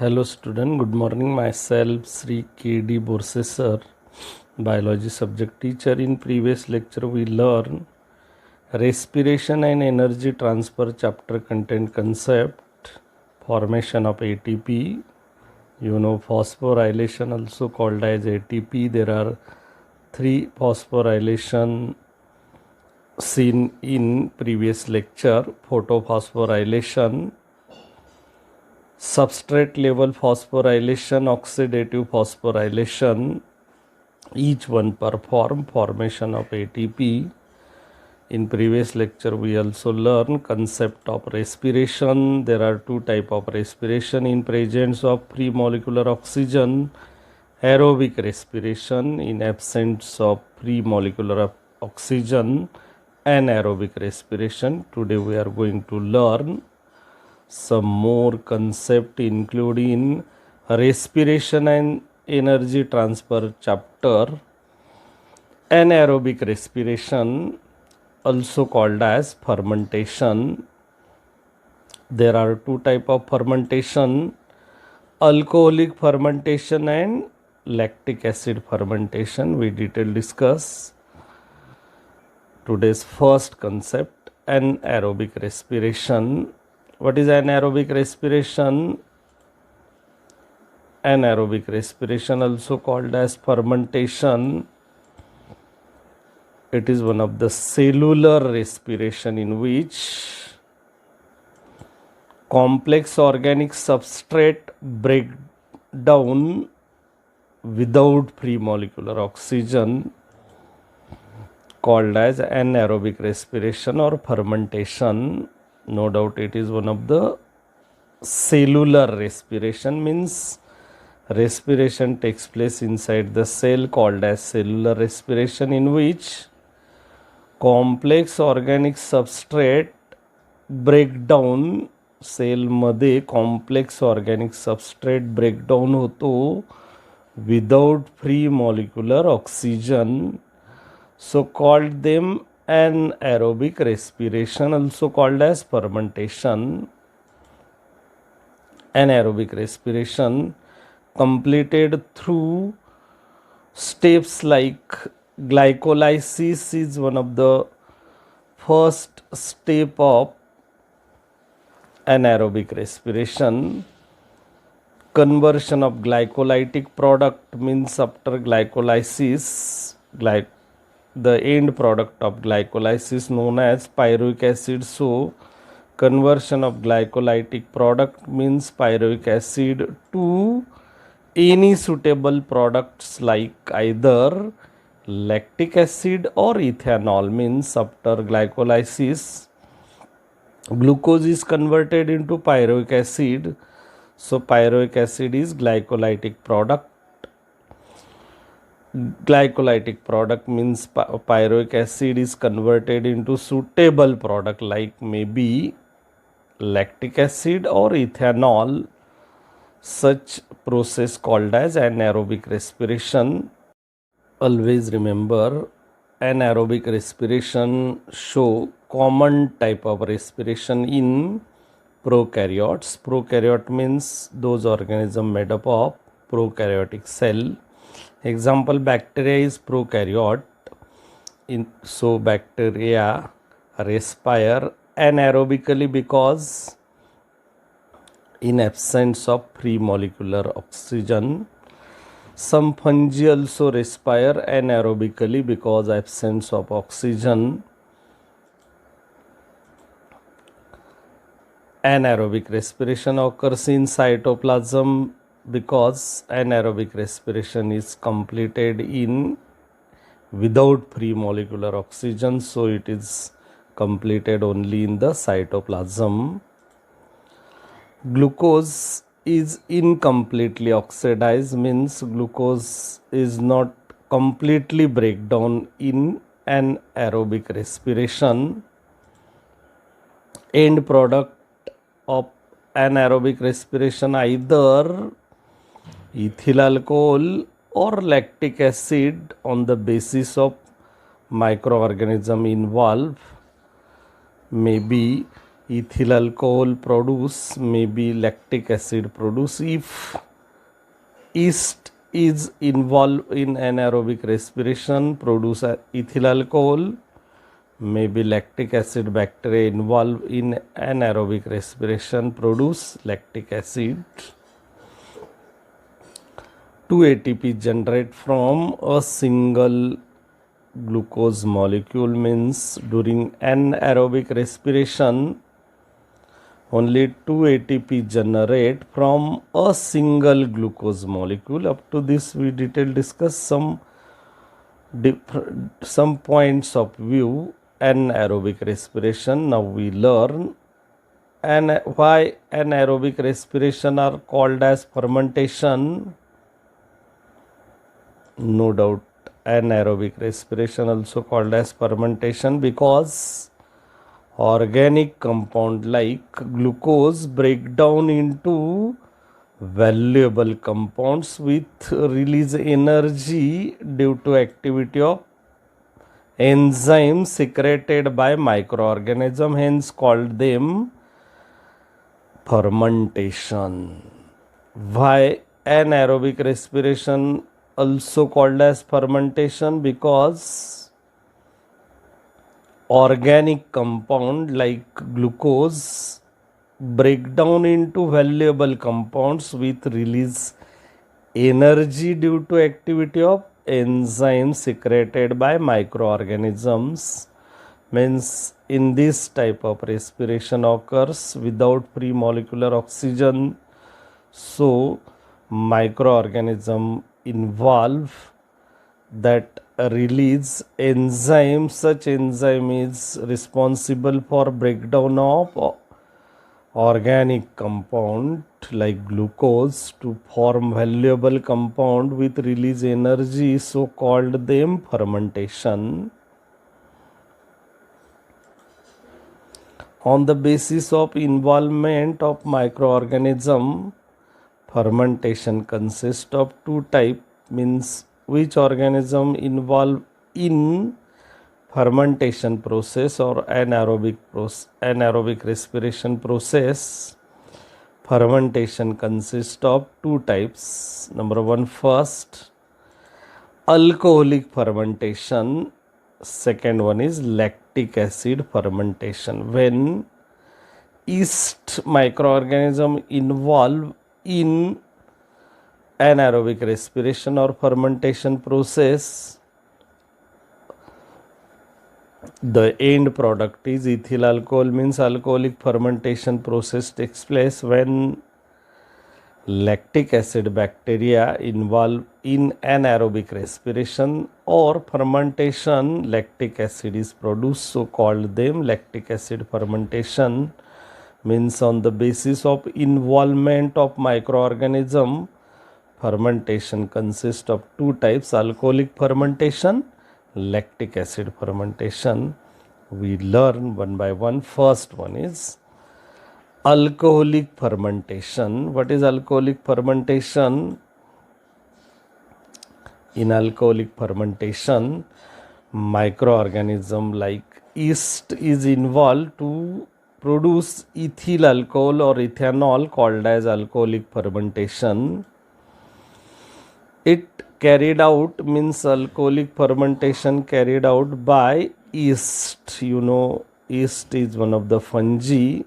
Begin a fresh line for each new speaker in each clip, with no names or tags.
Hello student, good morning. Myself Sri K.D. Borse sir, biology subject teacher. In previous lecture we learned respiration and energy transfer chapter content concept, formation of ATP. You know phosphorylation also called as ATP. There are three phosphorylation seen in previous lecture: photophosphorylation, substrate level phosphorylation, oxidative phosphorylation. Each one perform formation of ATP. In previous lecture we also learned concept of respiration. There are two type of respiration in presence of free molecular oxygen: aerobic respiration; in absence of free molecular oxygen, anaerobic respiration. Today we are going to learn some more concept including respiration and energy transfer chapter. Anaerobic respiration, also called as fermentation. There are two type of fermentation: alcoholic fermentation and lactic acid fermentation. We detail discuss today's first concept, anaerobic respiration. What is anaerobic respiration? Anaerobic respiration, also called as fermentation, it is one of the cellular respiration in which complex organic substrate break down without free molecular oxygen, called as anaerobic respiration or fermentation. No doubt it is one of the cellular respiration, means respiration takes place inside the cell, called as cellular respiration, in which complex organic substrate breakdown, सेलमध्ये complex organic substrate breakdown होतो without free molecular oxygen, so called them anaerobic respiration, also called as fermentation. Anaerobic respiration completed through steps like glycolysis is one of the first step of anaerobic respiration. Conversion of glycolytic product, means after glycolysis, the end product of glycolysis known as pyruvic acid. So conversion of glycolytic product means pyruvic acid to any suitable products like either lactic acid or ethanol. Means after glycolysis, glucose is converted into pyruvic acid, so pyruvic acid is glycolytic product. Glycolytic product means pyruvic acid is converted into suitable product like maybe lactic acid or ethanol. Such process called as anaerobic respiration. Always remember, anaerobic respiration show common type of respiration in prokaryotes. Prokaryote means those organisms made up of prokaryotic cell. Example, bacteria is prokaryote. So bacteria respire anaerobically because in absence of free molecular oxygen. Some fungi also respire anaerobically because absence of oxygen. Anaerobic respiration occurs in cytoplasm because anaerobic respiration is completed in without free molecular oxygen, so it is completed only in the cytoplasm. Glucose is incompletely oxidized, means glucose is not completely breakdown in anaerobic respiration. End product of anaerobic respiration either ethyl alcohol or lactic acid on the basis of microorganism involved, maybe ethyl alcohol produce, maybe lactic acid produce. If yeast is involved in anaerobic respiration, produce ethyl alcohol, maybe lactic acid bacteria involved in anaerobic respiration, produce lactic acid. 2 ATP generate from a single glucose molecule, means during anaerobic respiration only 2 ATP generate from a single glucose molecule. Up to this we detail discuss some points of view anaerobic respiration. Now we learn why anaerobic respiration are called as fermentation. No doubt anaerobic respiration also called as fermentation because organic compound like glucose break down into valuable compounds with release energy due to activity of enzymes secreted by microorganism, hence called them fermentation. Why anaerobic respiration also called as fermentation? Because organic compound like glucose break down into valuable compounds with release energy due to activity of enzymes secreted by microorganisms. Means in this type of respiration occurs without free molecular oxygen, so microorganism involve that release enzyme. Such enzyme is responsible for breakdown of organic compound like glucose to form valuable compound with release energy, so called them fermentation. On the basis of involvement of microorganism, fermentation consists of two types, means which organism involved in fermentation process or anaerobic respiration process. Fermentation consists of two types. Number one, first alcoholic fermentation. Second one is lactic acid fermentation. When yeast microorganism involved in anaerobic respiration or fermentation process, the end product is ethyl alcohol, means alcoholic fermentation process takes place when lactic acid bacteria involved in anaerobic respiration or fermentation. Lactic acid is produced, so called them lactic acid fermentation. Means on the basis of involvement of microorganism, fermentation consists of two types, alcoholic fermentation, lactic acid fermentation. We learn one by one. First one is alcoholic fermentation. What is alcoholic fermentation? In alcoholic fermentation, microorganism like yeast is involved to produce ethyl alcohol or ethanol, called as alcoholic fermentation. It carried out, means alcoholic fermentation carried out by yeast. You know, yeast is one of the fungi.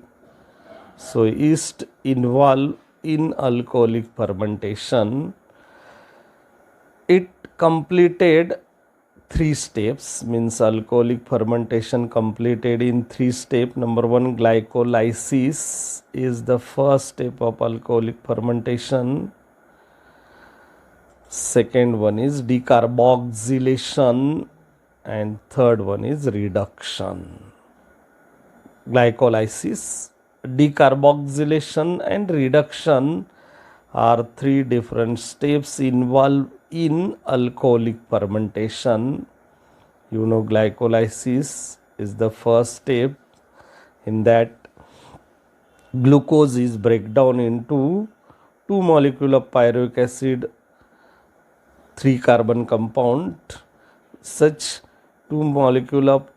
So yeast involved in alcoholic fermentation. It completed 3 steps, means alcoholic fermentation completed in 3 steps. Number one, glycolysis is the first step of alcoholic fermentation. Second one is decarboxylation, and third one is reduction. Glycolysis, decarboxylation and reduction are 3 different steps involved in alcoholic fermentation. You know, glycolysis is the first step. In that, glucose is breakdown into 2 molecule of pyruvic acid, 3 carbon compound. Such 2 molecule of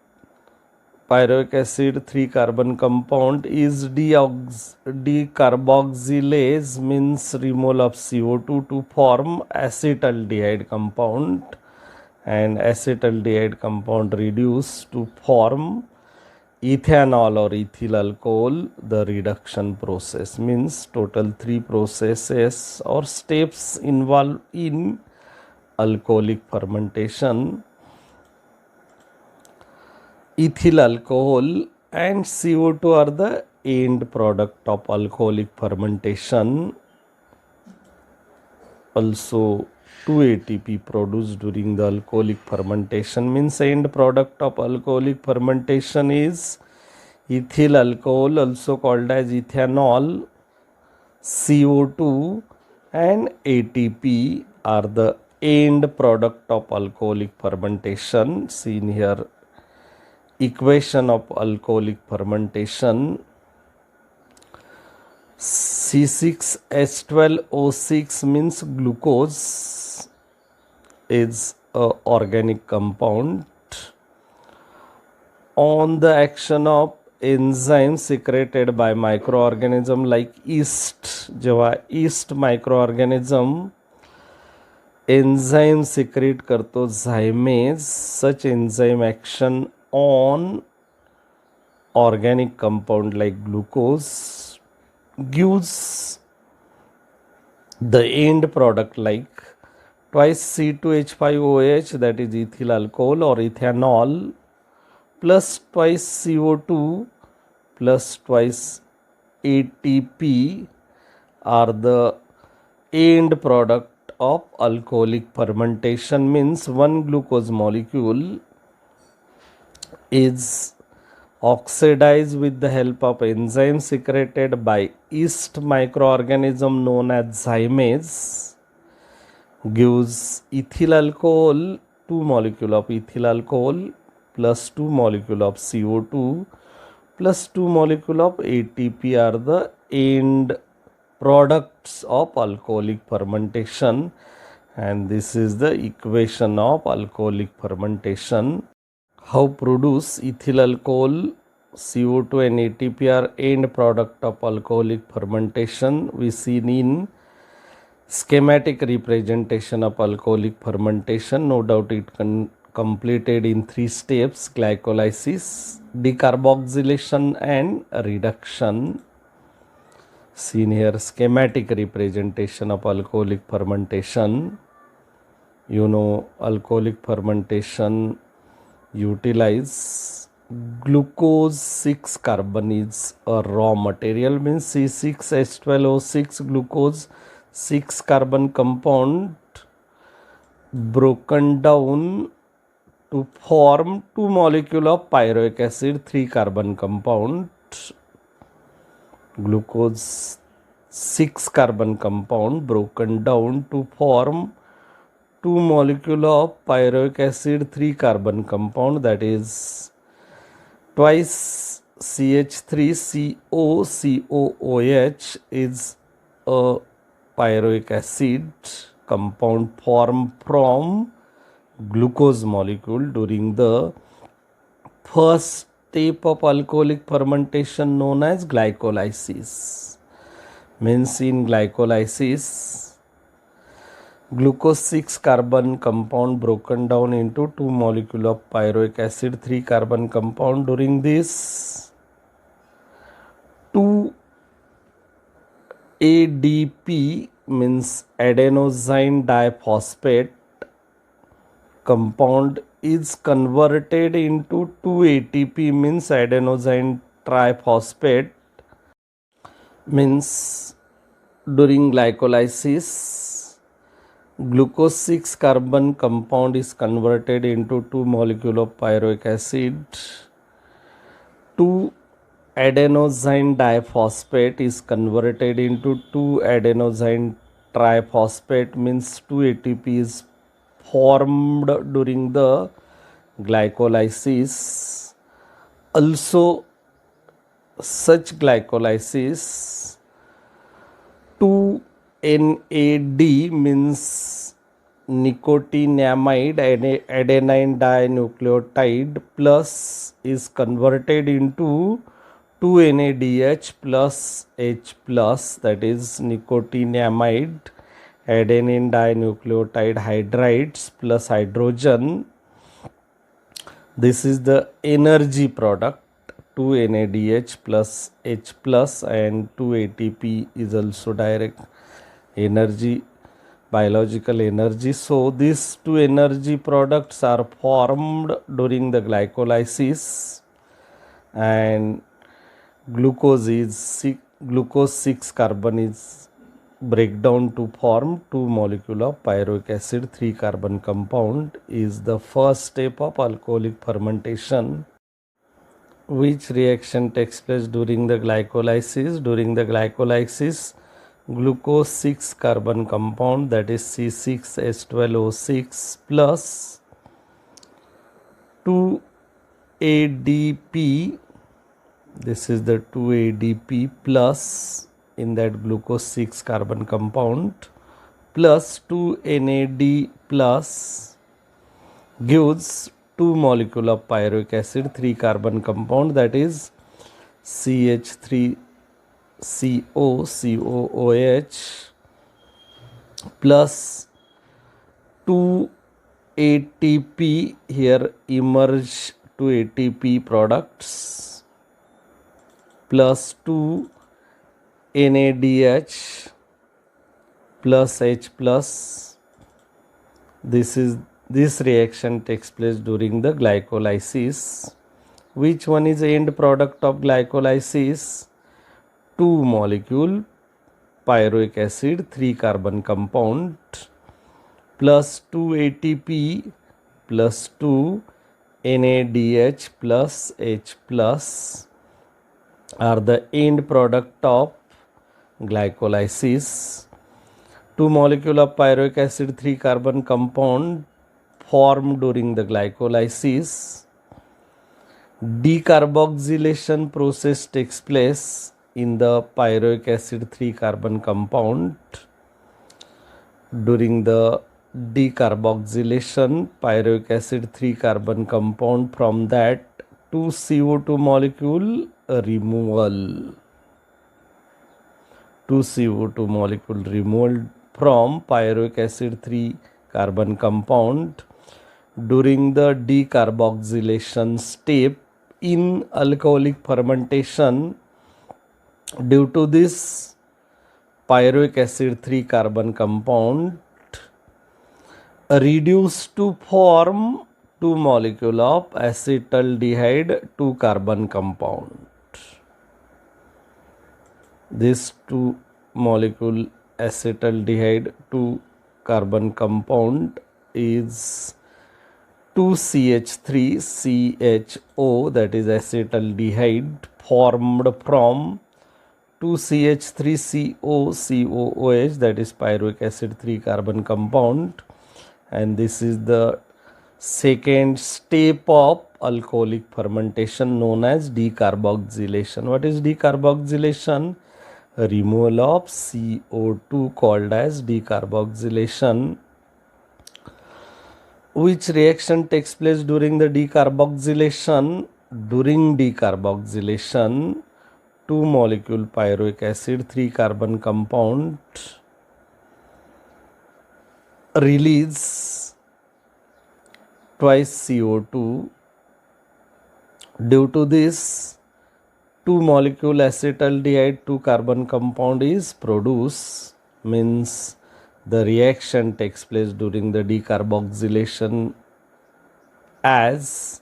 pyruvic acid 3 carbon compound is decarboxylase, means removal of CO2 to form acetaldehyde compound, and acetaldehyde compound reduced to form ethanol or ethyl alcohol. The reduction process means total 3 processes or steps involved in alcoholic fermentation. Ethyl alcohol and CO2 are the end product of alcoholic fermentation. Also 2 ATP produced during the alcoholic fermentation, means end product of alcoholic fermentation is ethyl alcohol, also called as ethanol. CO2 and ATP are the end product of alcoholic fermentation. Seen here equation of alcoholic fermentation. C6H12O6 means glucose is a organic compound. On the action of enzymes secreted by microorganism like yeast, जेव्हा yeast microorganism enzyme secrete करतो zymase, such enzyme action on organic compound like glucose gives the end product like twice C2H5OH, that is ethyl alcohol or ethanol, plus twice CO2 plus twice ATP are the end product of alcoholic fermentation, means one glucose molecule is oxidized with the help of enzyme secreted by yeast microorganism known as zymase, gives ethyl alcohol, 2 molecule of ethyl alcohol plus 2 molecule of CO2 plus 2 molecule of ATP are the end products of alcoholic fermentation, and this is the equation of alcoholic fermentation. How produce ethyl alcohol, CO2 and ATP are end product of alcoholic fermentation. We see in schematic representation of alcoholic fermentation. No doubt it completed in 3 steps: glycolysis, decarboxylation and reduction. Seen here schematic representation of alcoholic fermentation. You know, alcoholic fermentation utilize glucose 6 carbon is a raw material, means C6H12O6 glucose 6 carbon compound broken down to form 2 molecule of pyruvic acid 3 carbon compound. Glucose 6 carbon compound broken down to form 2 molecule of pyruvic acid 3 carbon compound, that is twice CH3COCOOH is a pyruvic acid compound formed from glucose molecule during the first step of alcoholic fermentation known as glycolysis. Means in glycolysis, glucose 6 carbon compound broken down into 2 molecule of pyruvic acid 3 carbon compound. During this 2 ADP means adenosine diphosphate compound is converted into 2 ATP means adenosine triphosphate. Means during glycolysis, glucose 6 carbon compound is converted into 2 molecule of pyruvic acid. 2 adenosine diphosphate is converted into 2 adenosine triphosphate, means 2 ATP is formed during the glycolysis. Also, such glycolysis 2 NAD means nicotinamide adenine dinucleotide plus is converted into 2NADH plus H plus, that is nicotinamide adenine dinucleotide hydrides plus hydrogen. This is the energy product, 2NADH plus H plus, and 2-ATP is also direct energy, biological energy. So these two energy products are formed during the glycolysis, and glucose 6 carbon is breakdown to form 2 molecule of pyruvic acid 3 carbon compound is the first step of alcoholic fermentation. Which reaction takes place during the glycolysis? During the glycolysis, glucose 6 carbon compound, that is C6H12O6 plus 2-ADP, this is the 2-ADP plus in that glucose 6 carbon compound plus 2-NAD plus gives 2 molecule of pyruvic acid 3 carbon compound, that is CH3COOH plus 2-ATP, here emerge 2-ATP products plus 2-NADH plus H plus. This reaction takes place during the glycolysis. Which one is the end product of glycolysis? 2 molecule pyruvic acid 3 carbon compound plus 2-ATP plus 2-NADH plus H plus are the end product of glycolysis. 2 molecule of pyruvic acid 3 carbon compound formed during the glycolysis. Decarboxylation process takes place in the pyruvic acid 3 carbon compound. During the decarboxylation, pyruvic acid 3 carbon compound, from that 2 CO2 molecule removal. 2 CO2 molecule removal from pyruvic acid 3 carbon compound during the decarboxylation step in alcoholic fermentation. Due to this, pyruvic acid 3 carbon compound reduced to form 2 molecule of acetaldehyde 2 carbon compound. This 2 molecule acetaldehyde 2 carbon compound is 2CH3CHO, that is acetaldehyde, formed from 2CH3COCOOH, that is pyruvic acid 3 carbon compound, and this is the second step of alcoholic fermentation known as decarboxylation. What is decarboxylation? Removal of CO2 called as decarboxylation. Which reaction takes place during the decarboxylation? During decarboxylation, 2 molecule pyruvic acid 3 carbon compound release twice CO2. Due to this, 2 molecule acetaldehyde 2 carbon compound is produced, means the reaction takes place during the decarboxylation as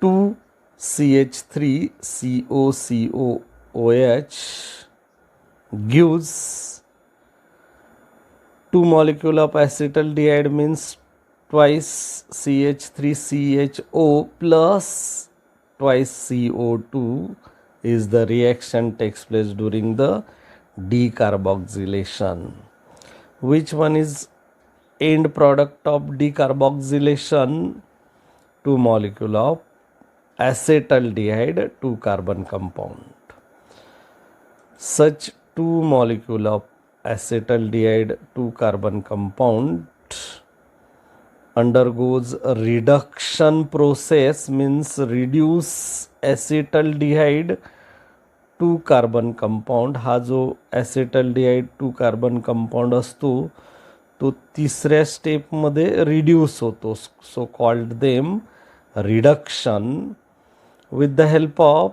2CH3COCOOH gives 2 molecule of acetaldehyde, means twice CH3CHO plus twice CO2 is the reaction takes place during the decarboxylation. Which one is end product of decarboxylation? 2 molecule of acetaldehyde 2 carbon compound. Such 2 molecule of acetaldehyde 2 carbon compound undergoes a reduction process, means reduce acetaldehyde 2 carbon compound. हा जो ॲसिटल्डिहाइड 2 carbon compound असतो तो तिसऱ्या स्टेपमध्ये reduce होतो. So called them reduction with the help of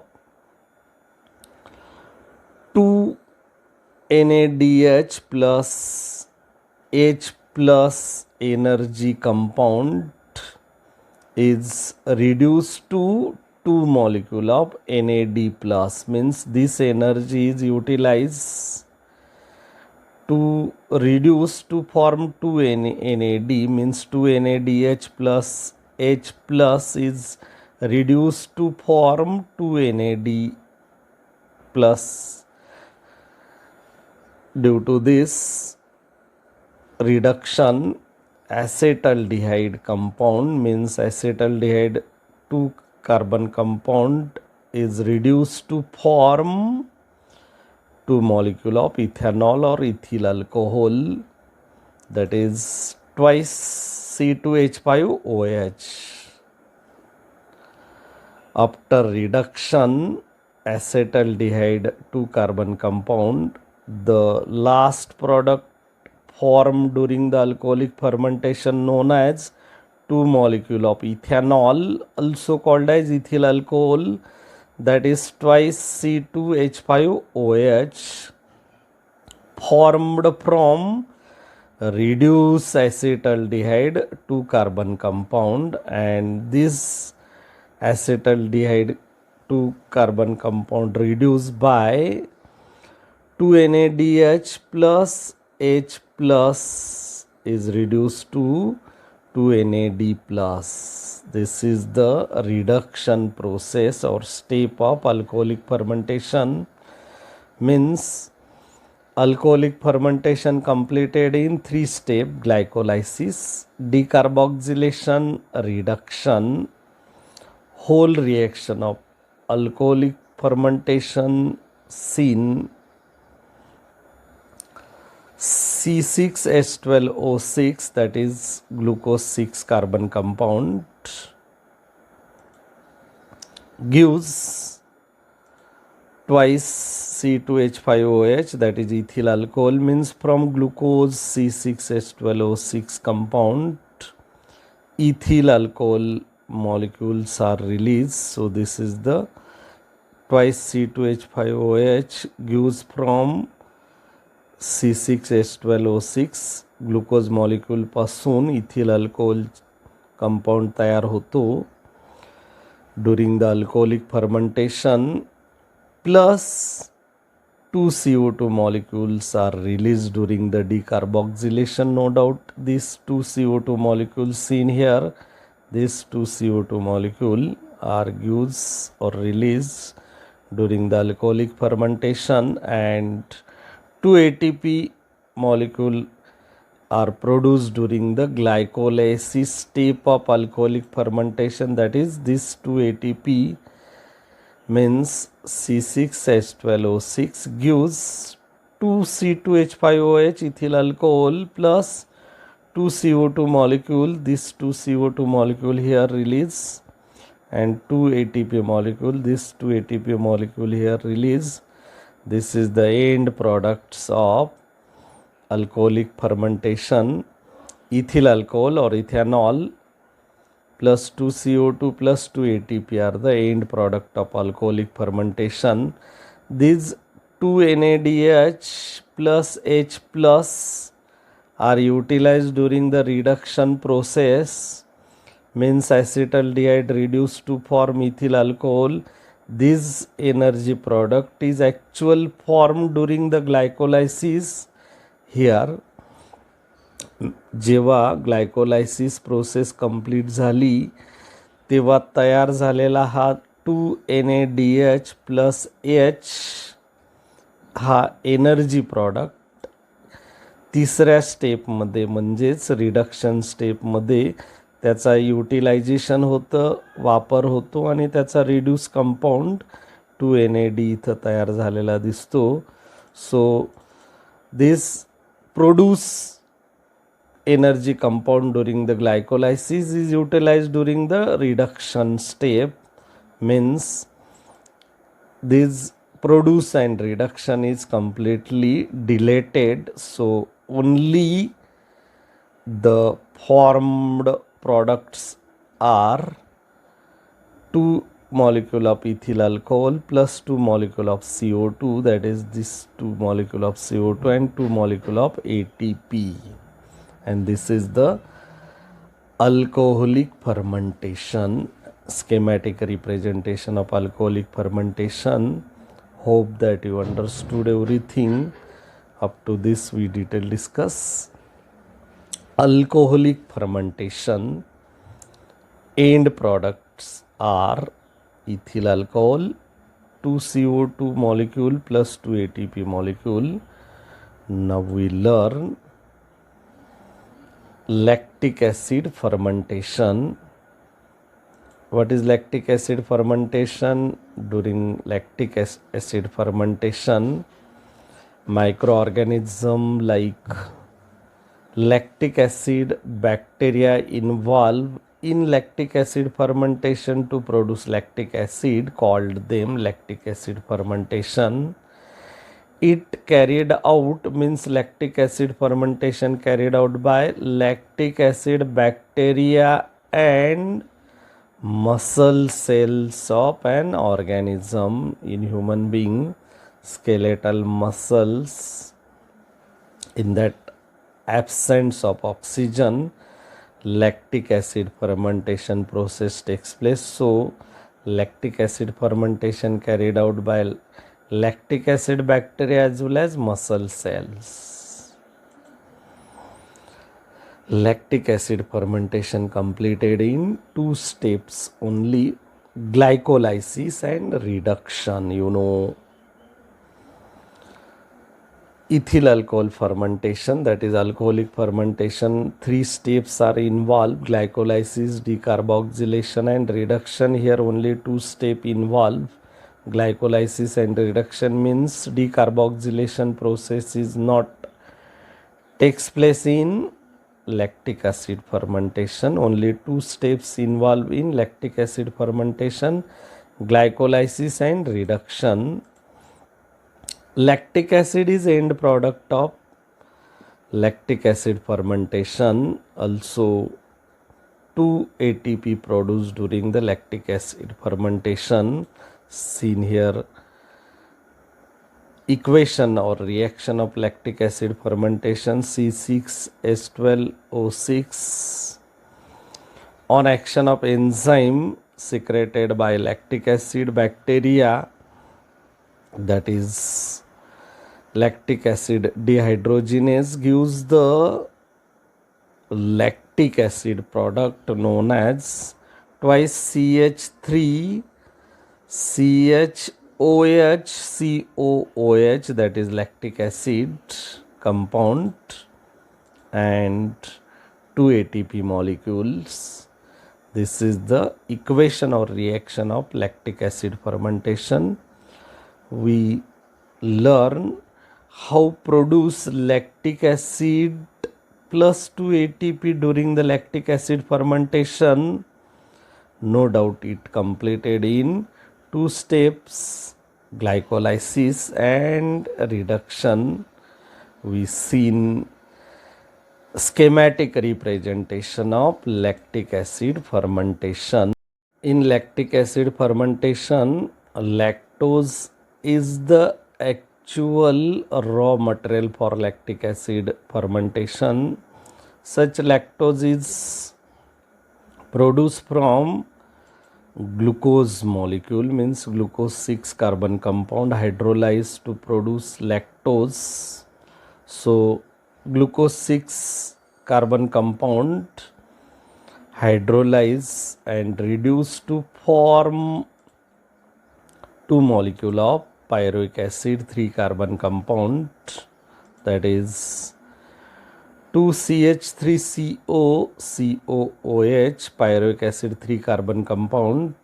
2 NADH plus H plus energy compound is reduced to 2 molecule of NAD plus, means this energy is utilized to reduce to form 2 NAD, means 2 NADH plus H plus is reduced to form 2 NAD plus. Due to this reduction, acetaldehyde compound, means acetaldehyde 2 carbon compound is reduced to form 2 molecule of ethanol or ethyl alcohol, that is twice C2H5OH. After reduction acetaldehyde 2 carbon compound, the last product formed during the alcoholic fermentation known as 2 molecule of ethanol, also called as ethyl alcohol, that is twice C2H5OH, formed from reduced acetaldehyde 2 carbon compound, and this acetaldehyde 2 carbon compound reduced by 2 NADH plus H plus is reduced to 2 NAD plus. This is the reduction process or step of alcoholic fermentation. Means alcoholic fermentation completed in 3 steps: glycolysis, decarboxylation, reduction. Whole reaction of alcoholic fermentation seen C6H12O6, that is glucose 6 carbon compound, gives twice C2H5OH, that is ethyl alcohol, means from glucose C6H12O6 compound ethyl alcohol molecules are released. So this is the twice C2H5OH gives from C6H12O6 glucose molecule पासून ethyl alcohol compound तयार होतो during the alcoholic fermentation, plus 2 CO2 molecules are released during the decarboxylation. No doubt these 2 CO2 molecules seen here, these 2 CO2 molecule are used or released during the alcoholic fermentation, and 2 ATP molecule are produced during the glycolysis step of alcoholic fermentation. That is, this 2 ATP means C6H12O6 gives 2 C2H5OH ethyl alcohol plus 2 CO2 molecule. This 2 CO2 molecule here release, and 2 ATP molecule, this 2 ATP molecule here release. This is the end products of alcoholic fermentation. Ethyl alcohol or ethanol plus 2 CO2 plus 2 ATP are the end product of alcoholic fermentation. These 2 NADH plus H plus are utilized during the reduction process, means acetaldehyde reduced to form ethyl alcohol. This energy product is actual formed during the glycolysis. Here जेव्हा glycolysis process complete झाली तेव्हा तयार झालेला हा 2 NADH plus H हा energy product तिसऱ्या स्टेपमध्ये म्हणजेच reduction स्टेपमध्ये त्याचा युटिलायझेशन होतं, वापर होतो आणि त्याचा रिड्यूस कंपाऊंड 2 NAD इथं तयार झालेला दिसतो. So this produce energy compound during the glycolysis is utilized during the reduction step, means this produce and reduction is completely dilated, so only the formed products are 2 molecule of ethyl alcohol plus 2 molecule of CO2, that is this 2 molecule of CO2 and 2 molecule of ATP, and this is the alcoholic fermentation, schematic representation of alcoholic fermentation. Hope that you understood everything. Up to this we detail discuss. Alcoholic fermentation end products are ethyl alcohol, 2 CO2 molecule plus 2 ATP molecule. Now we learn lactic acid fermentation. What is lactic acid fermentation? During lactic acid fermentation, microorganism like lactic acid bacteria involved in lactic acid fermentation to produce lactic acid, called them lactic acid fermentation. It carried out, means lactic acid fermentation carried out by lactic acid bacteria and muscle cells of an organism. In human being, skeletal muscles, in that absence of oxygen, lactic acid fermentation process takes place. So lactic acid fermentation carried out by lactic acid bacteria as well as muscle cells. Lactic acid fermentation completed in 2 steps only, glycolysis and reduction. You know, ethyl alcohol fermentation, that is alcoholic fermentation, 3 steps are involved: glycolysis, decarboxylation and reduction. Here only 2 steps involved. Glycolysis and reduction means decarboxylation process is not takes place in lactic acid fermentation. Only 2 steps involved in lactic acid fermentation: glycolysis and reduction. Lactic acid is end product of lactic acid fermentation. Also 2 ATP produced during the lactic acid fermentation. Seen here equation or reaction of lactic acid fermentation: C6H12O6 on action of enzyme secreted by lactic acid bacteria, that is lactic acid dehydrogenase, gives the lactic acid product known as twice CH3 CHOH COOH, that is lactic acid compound, and 2 ATP molecules. This is the equation or reaction of lactic acid fermentation. We learn how produce lactic acid plus 2 ATP during the lactic acid fermentation. No doubt it completed in 2 steps, glycolysis and reduction. We seen schematic representation of lactic acid fermentation. In lactic acid fermentation, lactose is the actual raw material for lactic acid fermentation. Such lactose is produced from glucose molecule, means glucose 6 carbon compound hydrolyzed to produce lactose. So glucose 6 carbon compound hydrolyze and reduce to form 2 molecule of pyruvic acid 3 carbon compound, that is 2CH3CO COOH pyruvic acid 3 carbon compound.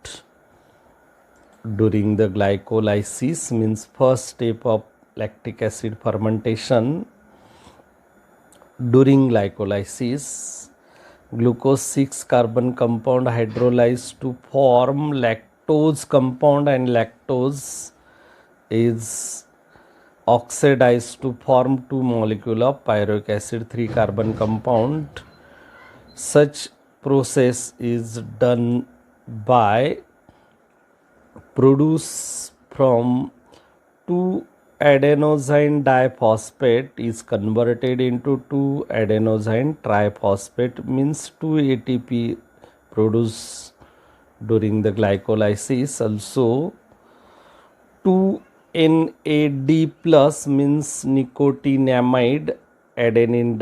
During the glycolysis, means first step of lactic acid fermentation, during glycolysis. Glucose 6 carbon compound hydrolyzed to form lactose compound, and lactose is oxidized to form 2 molecule of pyruvic acid 3 carbon compound. Such process is done by produce from 2 adenosine diphosphate is converted into 2 adenosine triphosphate, means 2 ATP produced during the glycolysis. Also 2 NAD plus means nicotinamide adenine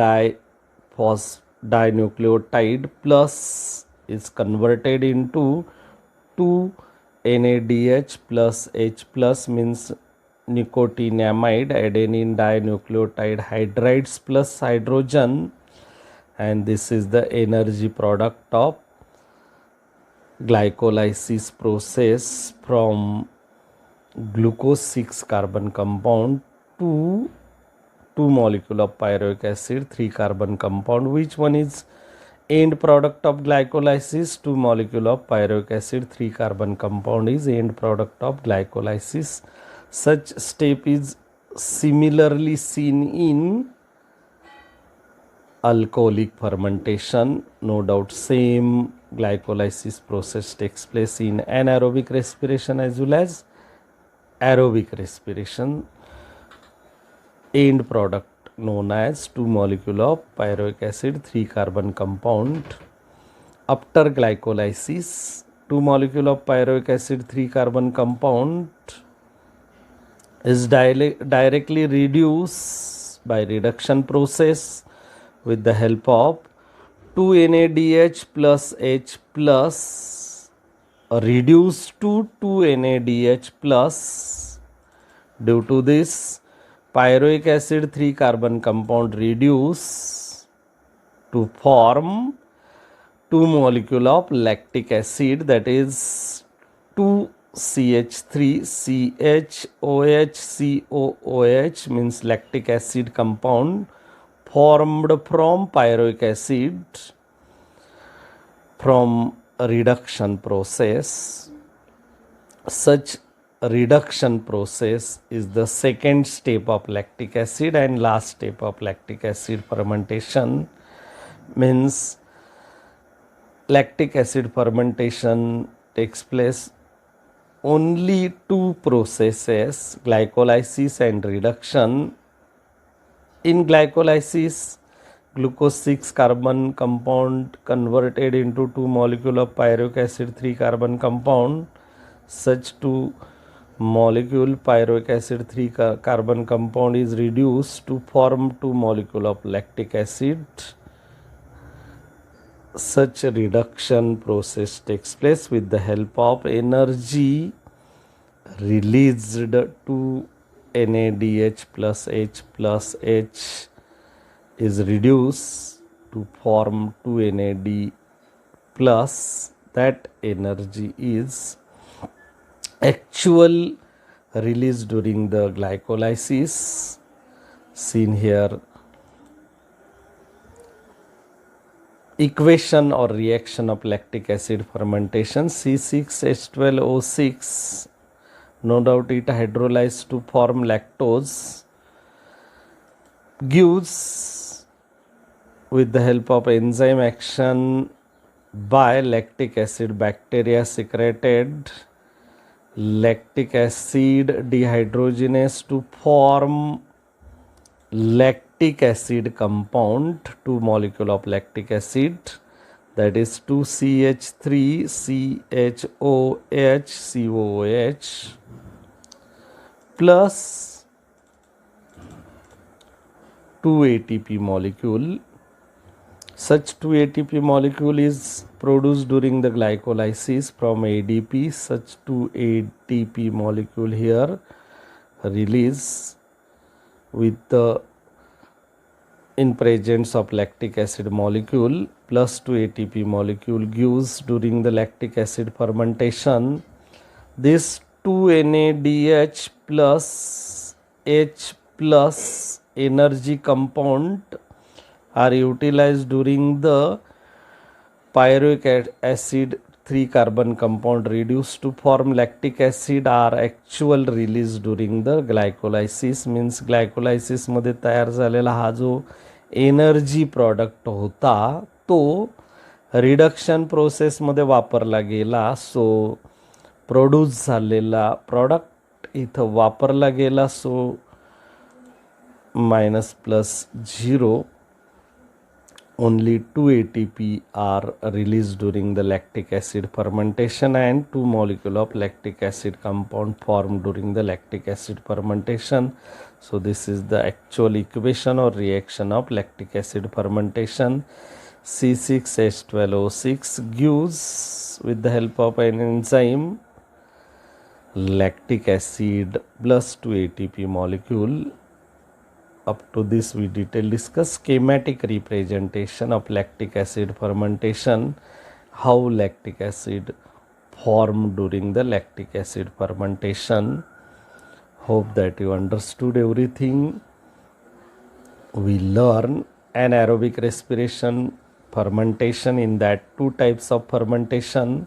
dinucleotide plus is converted into 2 NADH plus H plus means nicotinamide adenine dinucleotide hydrides plus hydrogen, and this is the energy product of glycolysis process from glucose 6 carbon compound to 2 molecule of pyruvic acid 3 carbon compound. Which one is end product of glycolysis? 2 molecule of pyruvic acid 3 carbon compound is end product of glycolysis. Such step is similarly seen in alcoholic fermentation. No doubt same glycolysis process takes place in anaerobic respiration as well as aerobic respiration. End product known as 2 molecule of pyruvic acid 3 carbon compound. After glycolysis, 2 molecule of pyruvic acid 3 carbon compound is directly reduced by reduction process with the help of 2 NADH plus H plus reduced to 2 NADH plus. Due to this, pyruvic acid 3 carbon compound reduce to form 2 molecule of lactic acid, that is 2CH3 CHOH COOH means lactic acid compound formed from pyruvic acid from reduction process. Such reduction process is the second step of lactic acid and last step of lactic acid fermentation. Means lactic acid fermentation takes place only 2 processes, glycolysis and reduction. In glycolysis, glucose 6 carbon compound converted into 2 molecule of pyruvic acid 3 carbon compound. Such 2 molecule pyruvic acid 3 carbon compound is reduced to form 2 molecule of lactic acid. Such a reduction process takes place with the help of energy released to NADH plus H plus H is reduced to form 2 NAD plus. That energy is actual release during the glycolysis, seen here. Equation or reaction of lactic acid fermentation: C6H12O6, no doubt it hydrolyzed to form lactose, gives with the help of enzyme action by lactic acid bacteria secreted lactic acid dehydrogenase to form lactic acid compound, 2 molecule of lactic acid, that is 2CH3 CHOH COOH plus 2 ATP molecule. Such 2 ATP molecule is produced during the glycolysis from ADP. Such 2 ATP molecule here release with the in presence of lactic acid molecule plus 2 ATP molecule gives during the lactic acid fermentation. This 2 NADH plus H plus energy compound are utilized during the pyruvic acid 3 carbon compound reduced to form lactic acid are actual release during the glycolysis. means glycolysis मध्ये तयार झालेला हा जो energy product होता तो reduction प्रोसेसमध्ये वापरला गेला. सो प्रोड्यूस झालेला प्रॉडक्ट इथं वापरला गेला. सो minus plus 0, only 2 ATP are released during the lactic acid fermentation and 2 molecule of lactic acid compound formed during the lactic acid fermentation. So this is the actual equation or reaction of lactic acid fermentation. C6H12O6 gives, with the help of an enzyme, lactic acid plus 2 ATP molecule. Up to this we detail discuss schematic representation of lactic acid fermentation, how lactic acid formed during the lactic acid fermentation. Hope that you understood everything. We learn anaerobic respiration fermentation, in that 2 types of fermentation,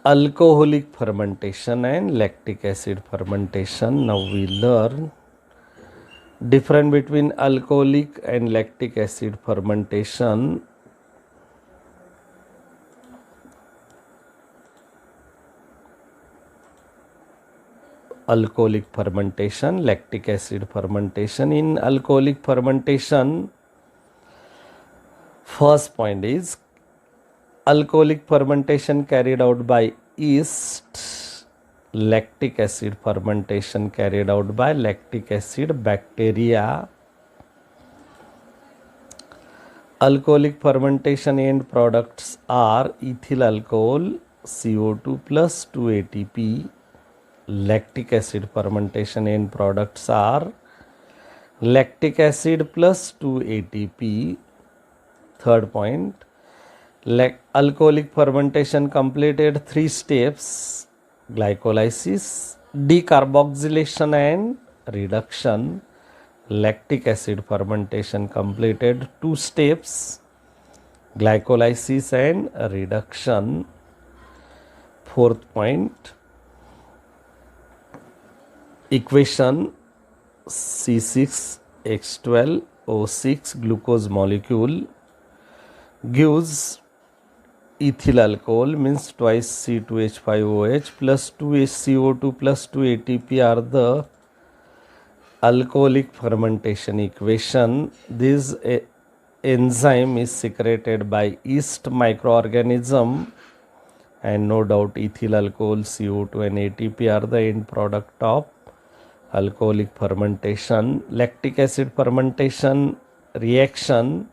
alcoholic fermentation and lactic acid fermentation. Now we learn difference between alcoholic and lactic acid fermentation. Alcoholic fermentation, lactic acid fermentation. In alcoholic fermentation, first point is alcoholic fermentation carried out by yeast, lactic acid fermentation carried out by lactic acid bacteria. Alcoholic fermentation end products are ethyl alcohol, CO2 plus 2 ATP. Lactic acid fermentation end products are lactic acid plus 2 ATP. Third point, alcoholic fermentation completed 3 steps: glycolysis, decarboxylation and reduction. Lactic acid fermentation completed 2 steps: glycolysis and reduction. Fourth point, equation C6H12O6 glucose molecule gives ethyl alcohol, means twice C2H5OH plus 2HCO2 plus 2 ATP are the alcoholic fermentation equation. This enzyme is secreted by yeast microorganism, and no doubt ethyl alcohol, CO2 and ATP are the end product of alcoholic fermentation. Lactic acid fermentation reaction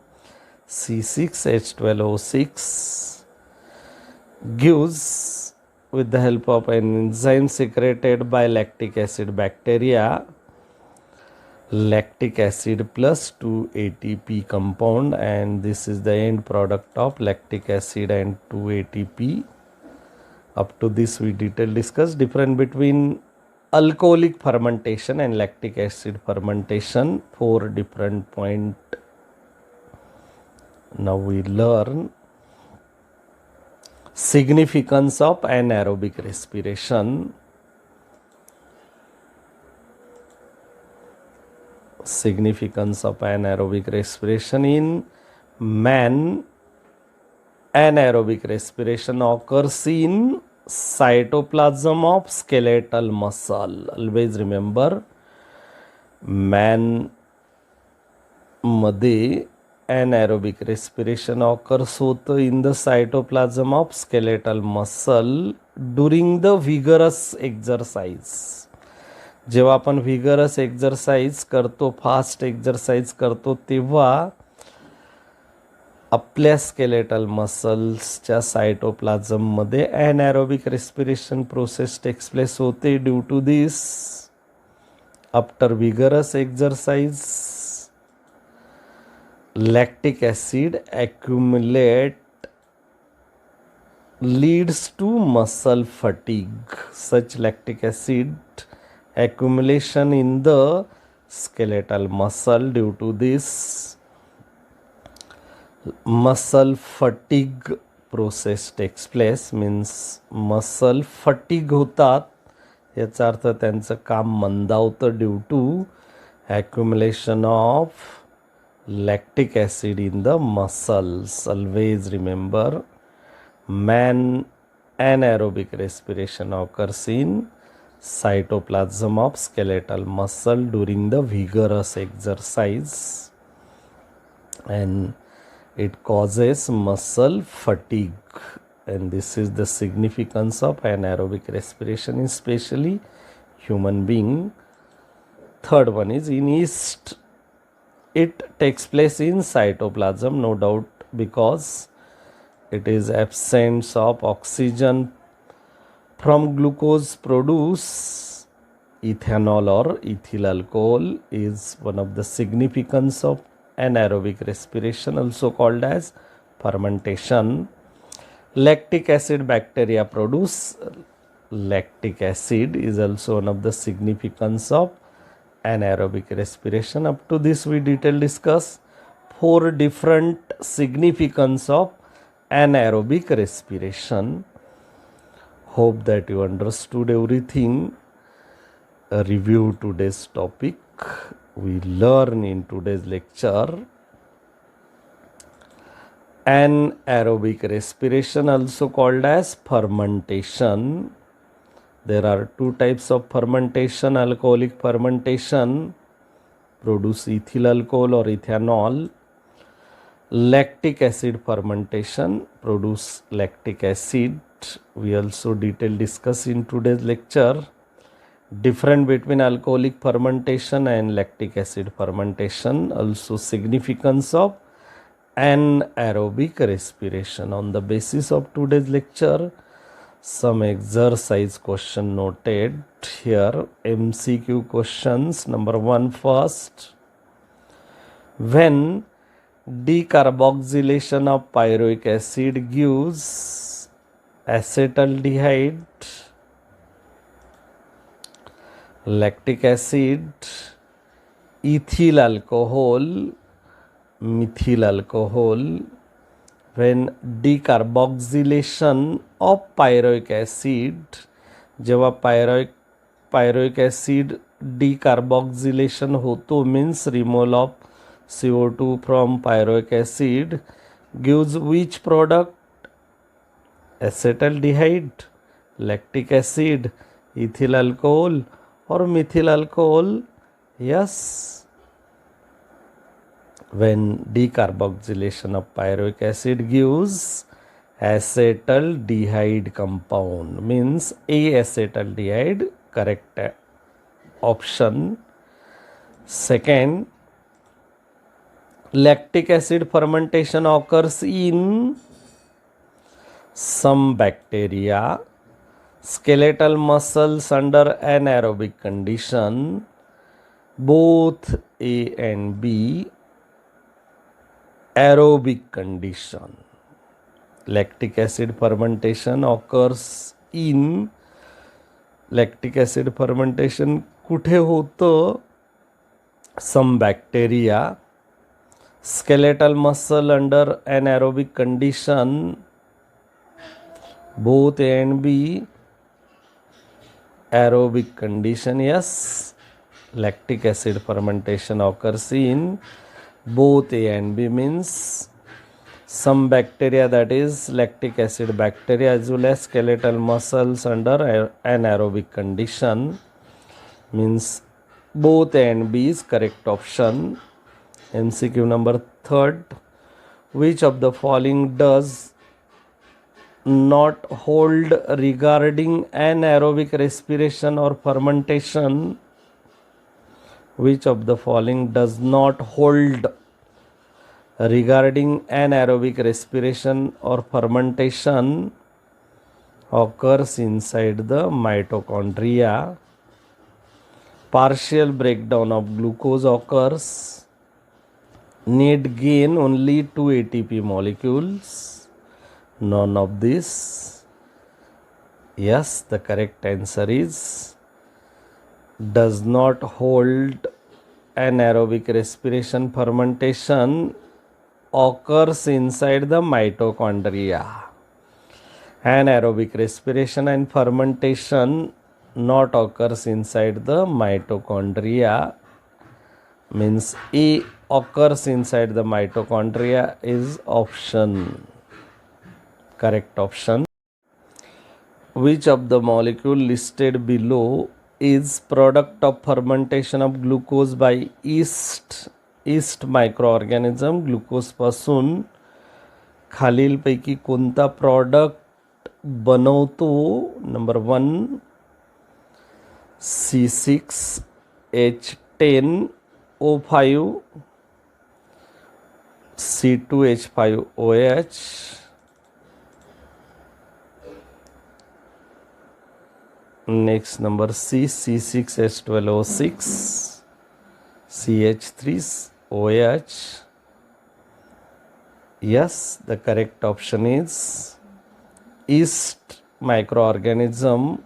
C6H12O6 gives, with the help of an enzyme secreted by lactic acid bacteria, lactic acid plus 2 ATP compound, and this is the end product of lactic acid and 2 ATP. Up to this we detail discuss difference between alcoholic fermentation and lactic acid fermentation. 4 different point. Now we learn significance of anaerobic respiration. Significance of anaerobic respiration in man. Anaerobic respiration occurs in cytoplasm of skeletal muscle. Always remember, man मध्ये anaerobic respiration occurs होतं in the cytoplasm of skeletal muscle during the vigorous exercise. जेव्हा आपण vigorous exercise करतो, fast exercise करतो, तेव्हा आपल्या skeletal मसल्सच्या सायटोप्लाझममध्ये anaerobic respiration process takes place होते. Due to this, after vigorous exercise, lactic acid accumulate leads to muscle fatigue. Such lactic acid accumulation in the skeletal muscle. Due to this, muscle fatigue process takes place, means muscle fatigue होतात, याचा अर्थ त्यांचं काम मंदावतं due to accumulation of lactic acid in the muscles. Always remember, anaerobic respiration occurs in cytoplasm of skeletal muscle during the vigorous exercise, and it causes muscle fatigue, and this is the significance of anaerobic respiration, especially human being. Third one is in yeast. It takes place in cytoplasm, no doubt, because it is absence of oxygen from glucose produce ethanol or ethyl alcohol is one of the significance of anaerobic respiration, also called as fermentation. Lactic acid bacteria produce lactic acid is also one of the significance of anaerobic respiration. Up to this we detail discuss 4 different significance of anaerobic respiration. Hope that you understood everything. Review today's topic. We learn in today's lecture anaerobic respiration, also called as fermentation. There are 2 types of fermentation: alcoholic fermentation, produce ethyl alcohol or ethanol; lactic acid fermentation, produce lactic acid. We also detail discuss in today's lecture difference between alcoholic fermentation and lactic acid fermentation, also significance of anaerobic respiration. On the basis of today's lecture, some exercise question noted here. MCQ questions. Number 1 first. When decarboxylation of pyruvic acid gives acetaldehyde, lactic acid, ethyl alcohol, methyl alcohol, when decarboxylation of pyruvic acid, जेव्हा pyruvic acid decarboxylation होतो, means removal of CO2 from pyruvic acid, gives which product? Acetaldehyde, lactic acid, ethyl alcohol or methyl alcohol? Yes. When decarboxylation of pyruvic acid gives acetaldehyde compound, means acetaldehyde, correct option. Second, lactic acid fermentation occurs in some bacteria, skeletal muscles under anaerobic condition, both A and B aerobic condition. Lactic acid fermentation occurs in, lactic acid fermentation कुठे होतं? Some bacteria, skeletal muscle under anaerobic condition, both A and B aerobic condition. Yes, lactic acid fermentation occurs in both A and B, means some bacteria, that is lactic acid bacteria, as well as skeletal muscles under anaerobic condition, means both A and B is correct option. MCQ number 3rd. Which of the following does not hold regarding anaerobic respiration or fermentation? Which of the following does not hold regarding anaerobic respiration or fermentation? Occurs inside the mitochondria. Partial breakdown of glucose occurs. Need gain only 2 ATP molecules. None of this. Yes, the correct answer is does not hold anaerobic respiration fermentation occurs inside the mitochondria. Anaerobic respiration and fermentation not occurs inside the mitochondria, means A occurs inside the mitochondria is option, correct option. Which of the molecule listed below is product of fermentation of glucose by yeast microorganism? Glucose पासून खालीलपैकी कोणता product बनवतो? Number 1 C6H10O5, C2H5OH, next number C, C6H12O6, CH3OH. Yes, the correct option is yeast microorganism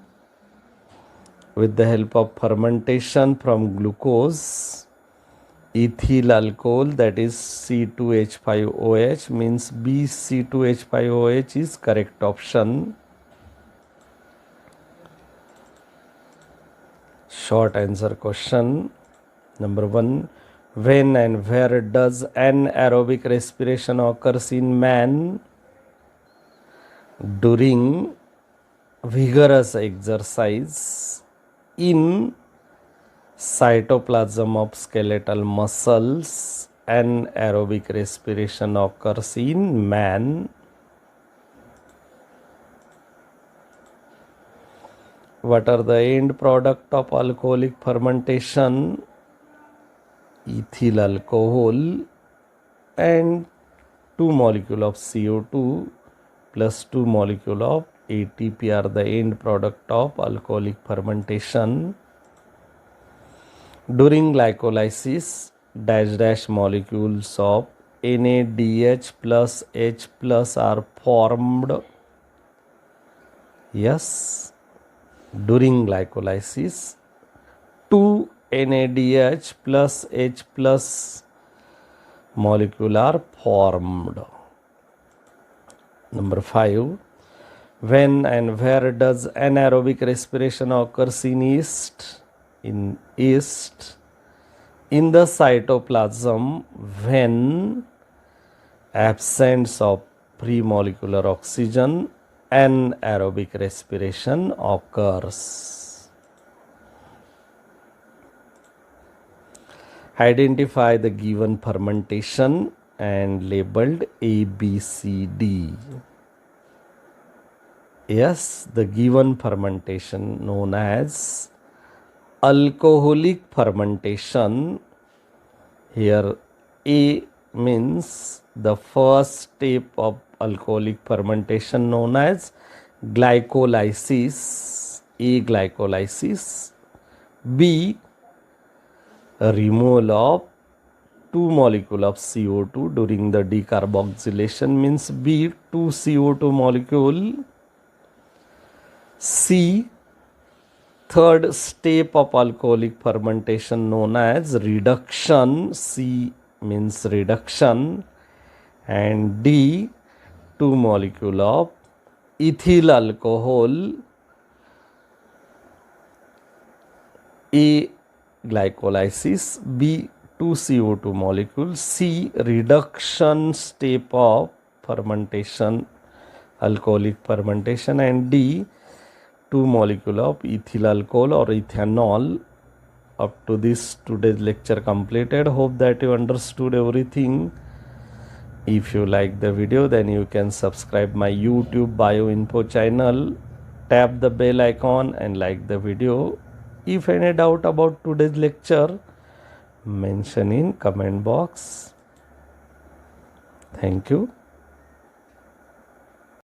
with the help of fermentation from glucose, ethyl alcohol, that is C2H5OH, means B, C2H5OH is correct option. Short answer question. Number 1, when and where does anaerobic respiration occurs in man? During vigorous exercise, in cytoplasm of skeletal muscles, anaerobic respiration occurs in man. What are the end product of alcoholic fermentation? Ethyl alcohol and 2 molecule of CO2 plus 2 molecule of ATP are the end product of alcoholic fermentation. During glycolysis, dash molecules of NADH plus H plus are formed. Yes, during glycolysis, 2 NADH plus H plus molecule are formed. Number 5, when and where does anaerobic respiration occurs in yeast? In yeast, in the cytoplasm, when absence of pre-molecular oxygen, anaerobic respiration occurs. Identify the given fermentation and labeled A, B, C, D. Yes, the given fermentation known as alcoholic fermentation. Here A means the first step of alcoholic fermentation known as glycolysis, A, glycolysis. B, removal of 2 molecule of CO2 during the decarboxylation, means B, 2 CO2 molecule. C, third step of alcoholic fermentation known as reduction, C means reduction. And D, 2 molecule of ethyl alcohol. A, glycolysis, B, 2 CO2 molecules, C, reduction step of fermentation, alcoholic fermentation, and D, 2 molecule of ethyl alcohol or ethanol. Up to this, today's lecture completed. Hope that you understood everything. If you like the video, then you can subscribe my YouTube BioInfo channel, tap the bell icon and like the video. If any doubt about today's lecture, mention in comment box. Thank you.